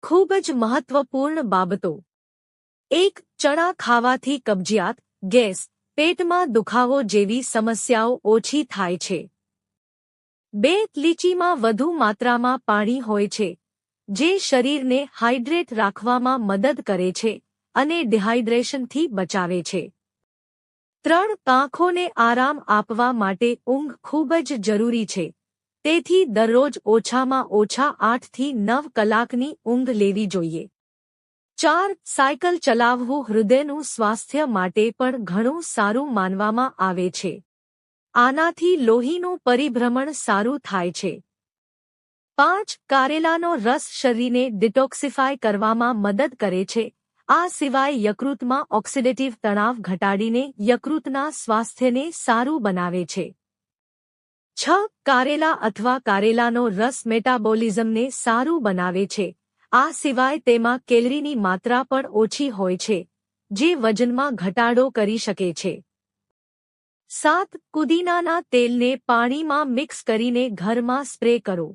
ખૂબ જ મહત્વપૂર્ણ બાબતો. 1. ચણા ખાવાથી કબજિયાત, ગેસ, પેટમાં દુખાવો જેવી સમસ્યાઓ ઓછી થાય છે. 2. લીચીમાં વધુ માત્રામાં પાણી હોય છે, જે શરીરને હાઇડ્રેટ રાખવામાં મદદ કરે છે અને ડિહાઇડ્રેશનથી બચાવે છે. 3. આંખોને આરામ આપવા માટે ઊંઘ ખૂબ જ જરૂરી છે. તેથી દરરોજ ઓછામાં ઓછા 8 થી 9 કલાકની ઊંઘ લેવી જોઈએ. 4. સાયકલ ચલાવવું હૃદયનું સ્વાસ્થ્ય માટે પણ ઘણું સારું માનવામાં આવે છે. આનાથી લોહીનું પરિભ્રમણ સારું થાય છે. 5. કારેલાનો રસ શરીરને ડિટોક્સિફાય કરવામાં મદદ કરે છે. આ સિવાય યકૃતમાં ઓક્સિડેટિવ તણાવ ઘટાડીને યકૃતના સ્વાસ્થ્યને સારું બનાવે છે. 6. કારેલા અથવા કારેલાનો રસ મેટાબોલિઝમને સારું બનાવે છે. આ સિવાય તેમાં કેલરીની માત્રા પણ ઓછી હોય છે, જે વજનમાં ઘટાડો કરી શકે છે. 7. પુદીનાના તેલને પાણીમાં મિક્સ કરીને ઘરમાં સ્પ્રે કરો.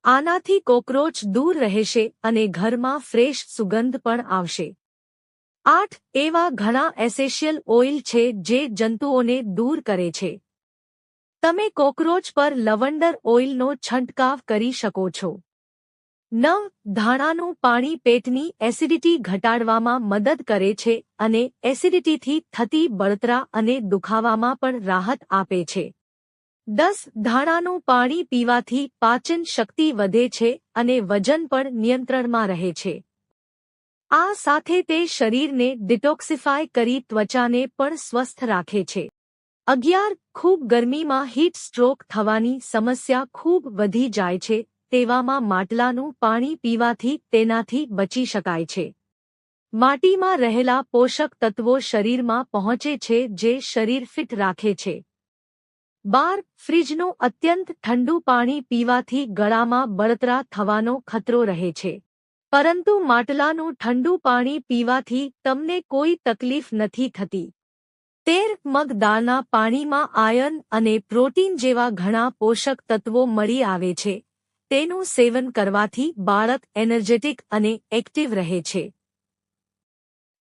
આનાથી કોકરોચ દૂર રહેશે અને ઘરમાં ફ્રેશ સુગંધ પણ આવશે. 8. એવા ઘણા એસેન્શિયલ ઓઇલ છે જે જંતુઓને દૂર કરે છે. તમે કોકરોચ પર લવંડર ઓઇલનો છંટકાવ કરી શકો છો. 9. ધાણાનું પાણી પેટની એસિડિટી ઘટાડવામાં મદદ કરે છે અને એસિડિટીથી થતી બળતરા અને દુખાવામાં પણ રાહત આપે છે. 10. ધાણાનું પાણી પીવાથી પાચન શક્તિ વધે છે અને વજન પણ નિયંત્રણમાં રહે છે. આ સાથે તે શરીરને ડિટોક્સિફાય કરી ત્વચાને પણ સ્વસ્થ રાખે છે. 11. ખૂબ ગરમીમાં હીટ સ્ટ્રોક થવાની સમસ્યા ખૂબ વધી જાય છે, તેવામાં માટલાનું પાણી પીવાથી તેનાથી બચી શકાય છે. માટીમાં રહેલા પોષક તત્વો શરીરમાં પહોંચે છે જે શરીર ફિટ રાખે છે. 12. ફ્રિજનું અત્યંત ઠંડુ પાણી પીવાથી ગળામાં બળતરા થવાનો ખતરો રહે છે. પરંતુ માટલાનું ઠંડુ પાણી પીવાથી તમને કોઈ તકલીફ નથી થતી. 13. મગ દાળના પાણીમાં આયર્ન અને પ્રોટીન જેવા ઘણા પોષક તત્વો મળી આવે છે. તેનું સેવન કરવાથી બાળક એનર્જેટિક અને એક્ટિવ રહે છે.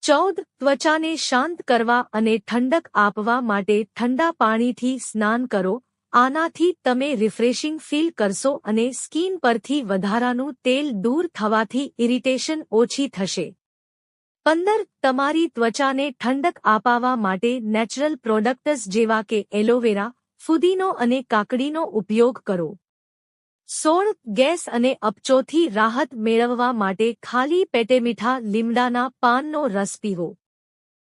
14. ત્વચાને શાંત કરવા અને ઠંડક આપવા માટે ઠંડા પાણીથી સ્નાન કરો. આનાથી તમે રિફ્રેશિંગ ફીલ કરશો અને સ્કિન પરથી વધારાનું તેલ દૂર થવાથી ઇરિટેશન ઓછી થશે. 15. તમારી ત્વચાને ઠંડક અપાવવા માટે નેચરલ પ્રોડક્ટ્સ જેવા કે એલોવેરા, ફુદીનો અને કાકડીનો ઉપયોગ કરો. 16. ગેસ અને અપચોથી રાહત મેળવવા માટે ખાલી પેટે મીઠા લીમડાના પાનનો રસ પીવો.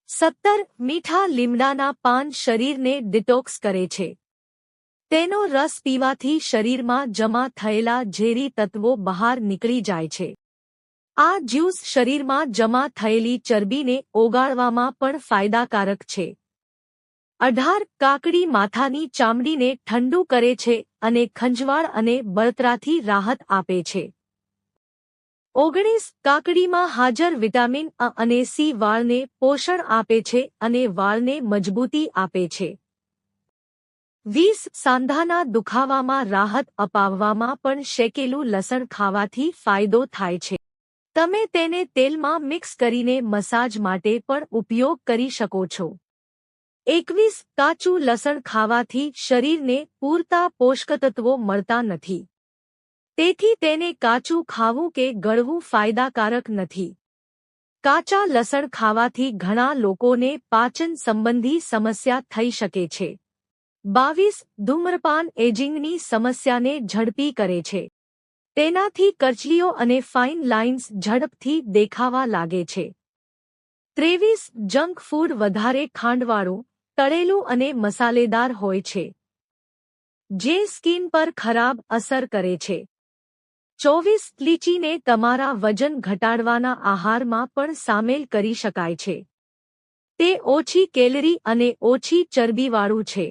17. મીઠા લીમડાના પાન શરીરને ડિટોક્સ કરે છે. તેનો રસ પીવાથી શરીરમાં જમા થયેલા ઝેરી તત્વો બહાર નીકળી જાય છે. આ જ્યુસ શરીરમાં જમા થયેલી ચરબીને ઓગાળવામાં પણ ફાયદાકારક છે. 18. કાકડી માથાની ચામડીને ઠંડુ કરે છે અને ખંજવાળ અને બળતરાથી રાહત આપે છે. 19. કાકડીમાં હાજર વિટામિન અ અને સી વાળને પોષણ આપે છે અને વાળને મજબૂતી આપે છે. 20. સાંધાના દુખાવામાં રાહત અપાવવામાં પણ શેકેલું લસણ ખાવાથી ફાયદો થાય છે. તમે તેને તેલમાં મિક્સ કરીને મસાજ માટે પણ ઉપયોગ કરી શકો છો. 21. કાચું લસણ ખાવાથી શરીરને પૂરતા પોષકતત્વો મળતા નથી. તેથી તેને કાચું ખાવું કે ગળવું ફાયદાકારક નથી. કાચા લસણ ખાવાથી ઘણા લોકોને પાચન સંબંધી સમસ્યા થઈ શકે છે. 22. ધૂમ્રપાન એજિંગની સમસ્યાને ઝડપી કરે છે. તેનાથી કરચલીઓ અને ફાઇન લાઇન્સ ઝડપથી દેખાવા લાગે છે. 23. જંક ફૂડ વધારે ખાંડવાળું, તળેલું અને મસાલેદાર હોય છે, જે સ્કિન પર ખરાબ અસર કરે છે. 24. લીચીને તમારા વજન ઘટાડવાના આહારમાં પણ સામેલ કરી શકાય છે. તે ઓછી કેલરી અને ઓછી ચરબીવાળું છે.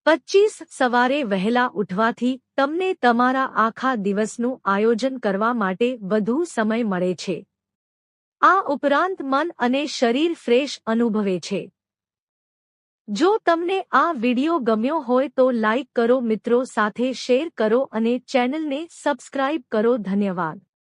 25. સવારે વહેલા ઉઠવાથી તમને તમારા આખા દિવસનું આયોજન કરવા માટે વધુ સમય મળે છે. આ ઉપરાંત મન અને શરીર ફ્રેશ અનુભવે છે. જો તમને આ વિડિયો ગમ્યો હોય તો લાઇક કરો, મિત્રો સાથે શેર કરો અને ચેનલને સબસ્ક્રાઇબ કરો. ધન્યવાદ.